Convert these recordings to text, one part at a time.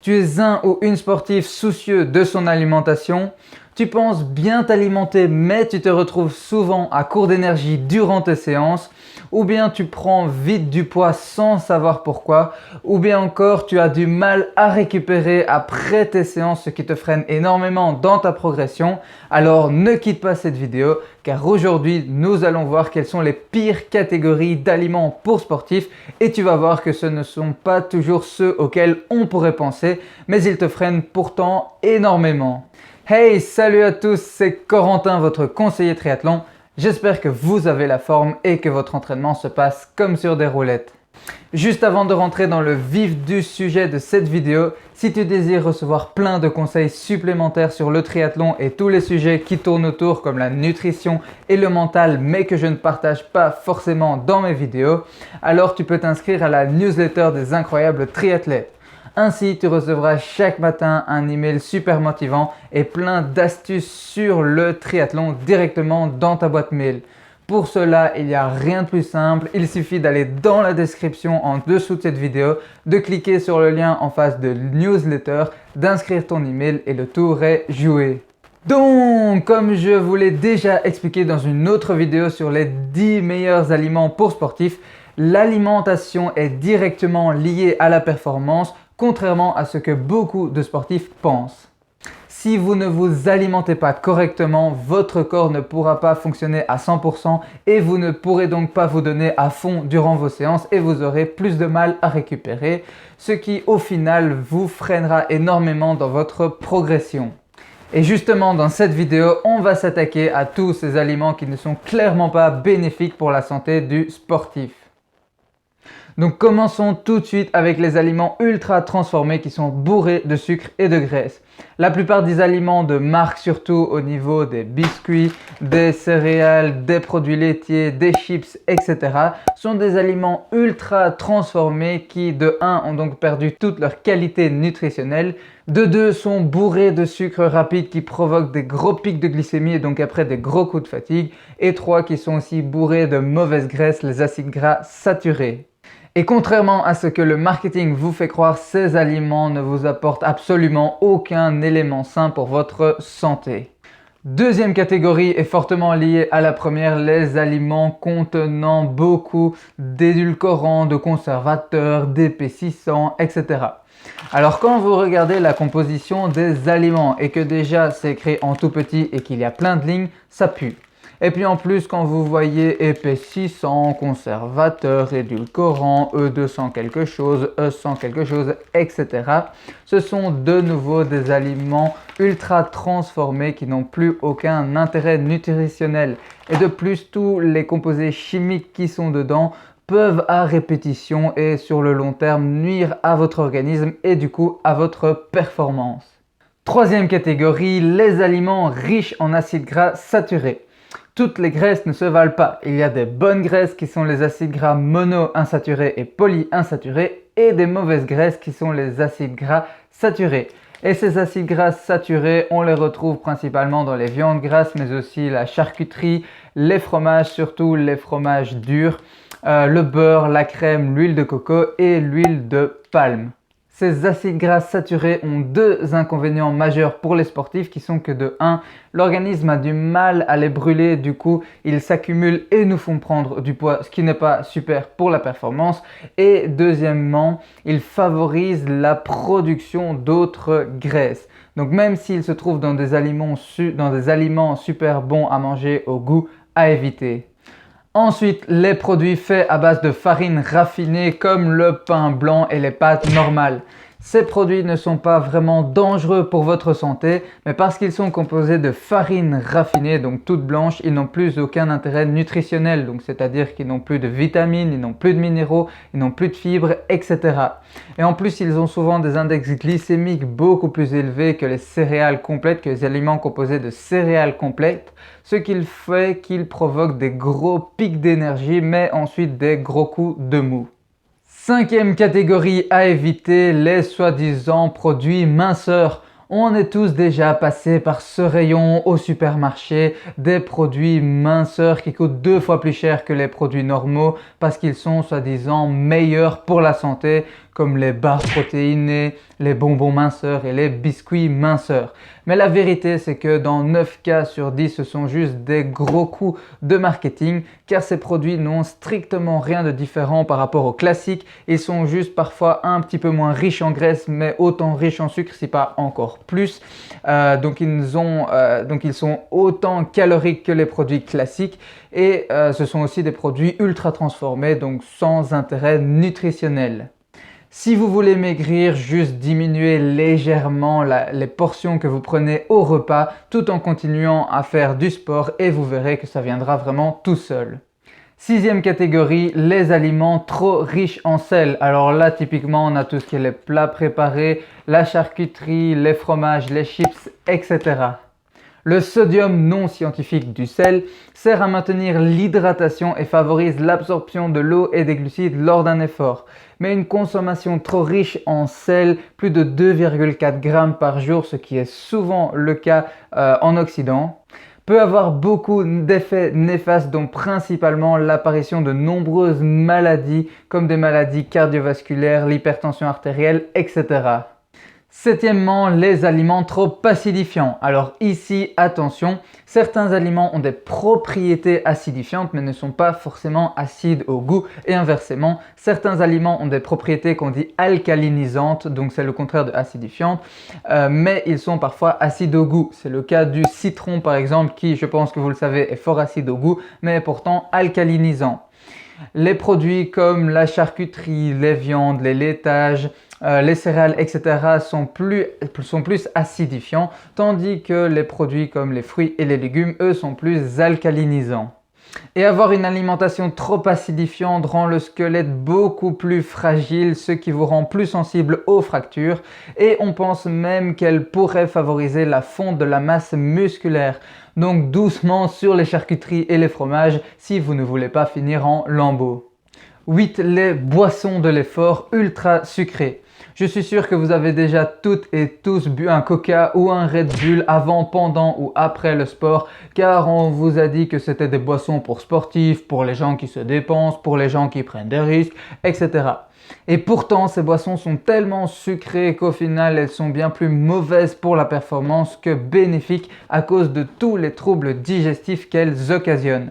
Tu es un ou une sportive soucieux de son alimentation. Tu penses bien t'alimenter mais tu te retrouves souvent à court d'énergie durant tes séances. Ou bien tu prends vite du poids sans savoir pourquoi. Ou bien encore tu as du mal à récupérer après tes séances, ce qui te freine énormément dans ta progression. Alors ne quitte pas cette vidéo car aujourd'hui nous allons voir quelles sont les pires catégories d'aliments pour sportifs et tu vas voir que ce ne sont pas toujours ceux auxquels on pourrait penser mais ils te freinent pourtant énormément. Hey, salut à tous, c'est Corentin, votre conseiller triathlon. J'espère que vous avez la forme et que votre entraînement se passe comme sur des roulettes. Juste avant de rentrer dans le vif du sujet de cette vidéo, si tu désires recevoir plein de conseils supplémentaires sur le triathlon et tous les sujets qui tournent autour comme la nutrition et le mental mais que je ne partage pas forcément dans mes vidéos, alors tu peux t'inscrire à la newsletter des incroyables triathlètes. Ainsi, tu recevras chaque matin un email super motivant et plein d'astuces sur le triathlon directement dans ta boîte mail. Pour cela, il n'y a rien de plus simple, il suffit d'aller dans la description en dessous de cette vidéo, de cliquer sur le lien en face de newsletter, d'inscrire ton email et le tour est joué. Donc, comme je vous l'ai déjà expliqué dans une autre vidéo sur les 10 meilleurs aliments pour sportifs, l'alimentation est directement liée à la performance, contrairement à ce que beaucoup de sportifs pensent. Si vous ne vous alimentez pas correctement, votre corps ne pourra pas fonctionner à 100% et vous ne pourrez donc pas vous donner à fond durant vos séances et vous aurez plus de mal à récupérer, ce qui au final vous freinera énormément dans votre progression. Et justement dans cette vidéo, on va s'attaquer à tous ces aliments qui ne sont clairement pas bénéfiques pour la santé du sportif. Donc commençons tout de suite avec les aliments ultra transformés qui sont bourrés de sucre et de graisse. La plupart des aliments de marque, surtout au niveau des biscuits, des céréales, des produits laitiers, des chips, etc. sont des aliments ultra transformés qui de 1 ont donc perdu toute leur qualité nutritionnelle, de 2 sont bourrés de sucre rapide qui provoquent des gros pics de glycémie et donc après des gros coups de fatigue, et 3 qui sont aussi bourrés de mauvaise graisse, les acides gras saturés. Et contrairement à ce que le marketing vous fait croire, ces aliments ne vous apportent absolument aucun élément sain pour votre santé. Deuxième catégorie est fortement liée à la première, les aliments contenant beaucoup d'édulcorants, de conservateurs, d'épaississants, etc. Alors quand vous regardez la composition des aliments et que déjà c'est écrit en tout petit et qu'il y a plein de lignes, ça pue. Et puis en plus, quand vous voyez épaississant, conservateur, édulcorant, E200 quelque chose, E100 quelque chose, etc. Ce sont de nouveau des aliments ultra transformés qui n'ont plus aucun intérêt nutritionnel. Et de plus, tous les composés chimiques qui sont dedans peuvent à répétition et sur le long terme nuire à votre organisme et du coup à votre performance. Troisième catégorie, les aliments riches en acides gras saturés. Toutes les graisses ne se valent pas. Il y a des bonnes graisses qui sont les acides gras monoinsaturés et polyinsaturés et des mauvaises graisses qui sont les acides gras saturés. Et ces acides gras saturés, on les retrouve principalement dans les viandes grasses mais aussi la charcuterie, les fromages, surtout les fromages durs, le beurre, la crème, l'huile de coco et l'huile de palme. Ces acides gras saturés ont deux inconvénients majeurs pour les sportifs qui sont que de 1, l'organisme a du mal à les brûler, du coup ils s'accumulent et nous font prendre du poids, ce qui n'est pas super pour la performance. Et deuxièmement, ils favorisent la production d'autres graisses. Donc même s'ils se trouvent dans des aliments super bons à manger au goût, à éviter. Ensuite, les produits faits à base de farine raffinée comme le pain blanc et les pâtes normales. Ces produits ne sont pas vraiment dangereux pour votre santé, mais parce qu'ils sont composés de farine raffinée, donc toute blanche, ils n'ont plus aucun intérêt nutritionnel. Donc c'est-à-dire qu'ils n'ont plus de vitamines, ils n'ont plus de minéraux, ils n'ont plus de fibres, etc. Et en plus, ils ont souvent des index glycémiques beaucoup plus élevés que les céréales complètes, que les aliments composés de céréales complètes, ce qui fait qu'ils provoquent des gros pics d'énergie, mais ensuite des gros coups de mou. Cinquième catégorie à éviter, les soi-disant produits minceurs. On est tous déjà passés par ce rayon au supermarché, des produits minceurs qui coûtent 2 fois plus cher que les produits normaux parce qu'ils sont soi-disant meilleurs pour la santé, comme les barres protéinées, les bonbons minceurs et les biscuits minceurs. Mais la vérité, c'est que dans 9 cas sur 10, ce sont juste des gros coups de marketing car ces produits n'ont strictement rien de différent par rapport aux classiques. Ils sont juste parfois un petit peu moins riches en graisse mais autant riches en sucre si pas encore plus. Donc ils sont autant caloriques que les produits classiques et ce sont aussi des produits ultra transformés donc sans intérêt nutritionnel. Si vous voulez maigrir, juste diminuez légèrement les portions que vous prenez au repas tout en continuant à faire du sport et vous verrez que ça viendra vraiment tout seul. Sixième catégorie, les aliments trop riches en sel. Alors là, typiquement, on a tout ce qui est les plats préparés, la charcuterie, les fromages, les chips, etc. Le sodium non scientifique du sel sert à maintenir l'hydratation et favorise l'absorption de l'eau et des glucides lors d'un effort. Mais une consommation trop riche en sel, plus de 2,4 grammes par jour, ce qui est souvent le cas en Occident, peut avoir beaucoup d'effets néfastes dont principalement l'apparition de nombreuses maladies comme des maladies cardiovasculaires, l'hypertension artérielle, etc. Septièmement, les aliments trop acidifiants. Alors ici, attention, certains aliments ont des propriétés acidifiantes mais ne sont pas forcément acides au goût et inversement, certains aliments ont des propriétés qu'on dit alcalinisantes, donc c'est le contraire de acidifiantes, mais ils sont parfois acides au goût. C'est le cas du citron par exemple qui, je pense que vous le savez, est fort acide au goût mais est pourtant alcalinisant. Les produits comme la charcuterie, les viandes, les laitages, les céréales, etc. sont plus acidifiants, tandis que les produits comme les fruits et les légumes, eux, sont plus alcalinisants. Et avoir une alimentation trop acidifiante rend le squelette beaucoup plus fragile, ce qui vous rend plus sensible aux fractures. Et on pense même qu'elle pourrait favoriser la fonte de la masse musculaire. Donc doucement sur les charcuteries et les fromages si vous ne voulez pas finir en lambeaux. 8. Les boissons de l'effort ultra sucrées. Je suis sûr que vous avez déjà toutes et tous bu un Coca ou un Red Bull avant, pendant ou après le sport car on vous a dit que c'était des boissons pour sportifs, pour les gens qui se dépensent, pour les gens qui prennent des risques, etc. Et pourtant, ces boissons sont tellement sucrées qu'au final, elles sont bien plus mauvaises pour la performance que bénéfiques à cause de tous les troubles digestifs qu'elles occasionnent.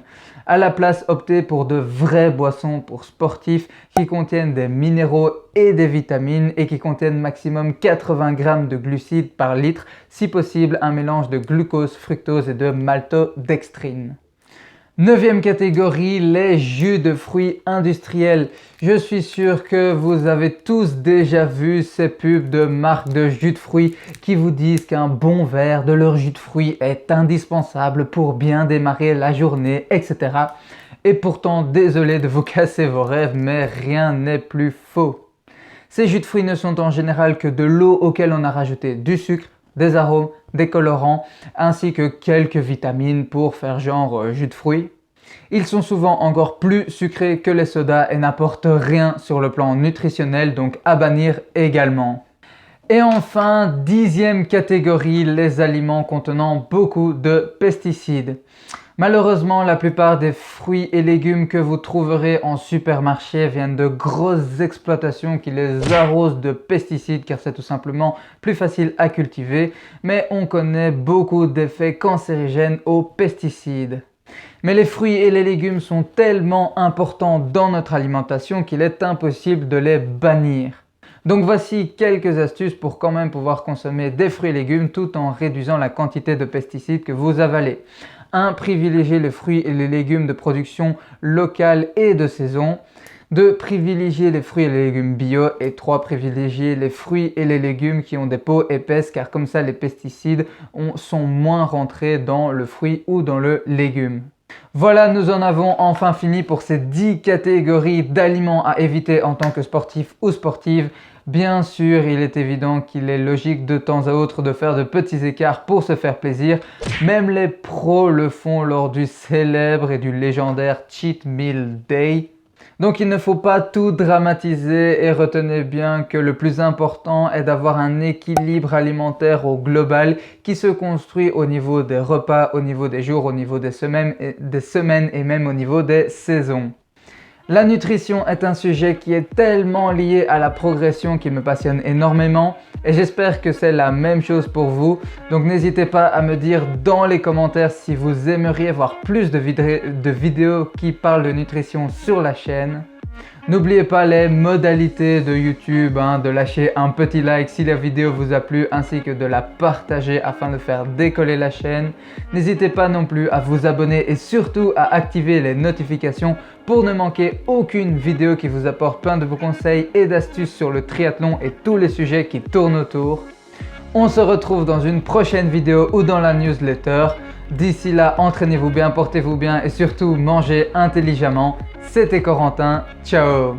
À la place, optez pour de vraies boissons pour sportifs qui contiennent des minéraux et des vitamines et qui contiennent maximum 80 grammes de glucides par litre, si possible un mélange de glucose, fructose et de maltodextrine. 9e catégorie, les jus de fruits industriels. Je suis sûr que vous avez tous déjà vu ces pubs de marques de jus de fruits qui vous disent qu'un bon verre de leur jus de fruits est indispensable pour bien démarrer la journée, etc. Et pourtant, désolé de vous casser vos rêves, mais rien n'est plus faux. Ces jus de fruits ne sont en général que de l'eau auquel on a rajouté du sucre, des arômes, des colorants, ainsi que quelques vitamines pour faire genre jus de fruits. Ils sont souvent encore plus sucrés que les sodas et n'apportent rien sur le plan nutritionnel, donc à bannir également. Et enfin, 10e catégorie, les aliments contenant beaucoup de pesticides. Malheureusement, la plupart des fruits et légumes que vous trouverez en supermarché viennent de grosses exploitations qui les arrosent de pesticides car c'est tout simplement plus facile à cultiver, mais on connaît beaucoup d'effets cancérigènes aux pesticides. Mais les fruits et les légumes sont tellement importants dans notre alimentation qu'il est impossible de les bannir. Donc voici quelques astuces pour quand même pouvoir consommer des fruits et légumes tout en réduisant la quantité de pesticides que vous avalez. 1. Privilégier les fruits et les légumes de production locale et de saison. 2. Privilégier les fruits et les légumes bio. Et 3. Privilégier les fruits et les légumes qui ont des peaux épaisses car comme ça les pesticides sont moins rentrés dans le fruit ou dans le légume. Voilà, nous en avons enfin fini pour ces 10 catégories d'aliments à éviter en tant que sportif ou sportive. Bien sûr, il est évident qu'il est logique de temps à autre de faire de petits écarts pour se faire plaisir. Même les pros le font lors du célèbre et du légendaire Cheat Meal Day. Donc il ne faut pas tout dramatiser et retenez bien que le plus important est d'avoir un équilibre alimentaire au global qui se construit au niveau des repas, au niveau des jours, au niveau des semaines et même au niveau des saisons. La nutrition est un sujet qui est tellement lié à la progression qu'il me passionne énormément et j'espère que c'est la même chose pour vous. Donc n'hésitez pas à me dire dans les commentaires si vous aimeriez voir plus de vidéos qui parlent de nutrition sur la chaîne. N'oubliez pas les modalités de YouTube, de lâcher un petit like si la vidéo vous a plu ainsi que de la partager afin de faire décoller la chaîne. N'hésitez pas non plus à vous abonner et surtout à activer les notifications pour ne manquer aucune vidéo qui vous apporte plein de vos conseils et d'astuces sur le triathlon et tous les sujets qui tournent autour. On se retrouve dans une prochaine vidéo ou dans la newsletter. D'ici là, entraînez-vous bien, portez-vous bien et surtout mangez intelligemment. C'était Corentin, ciao!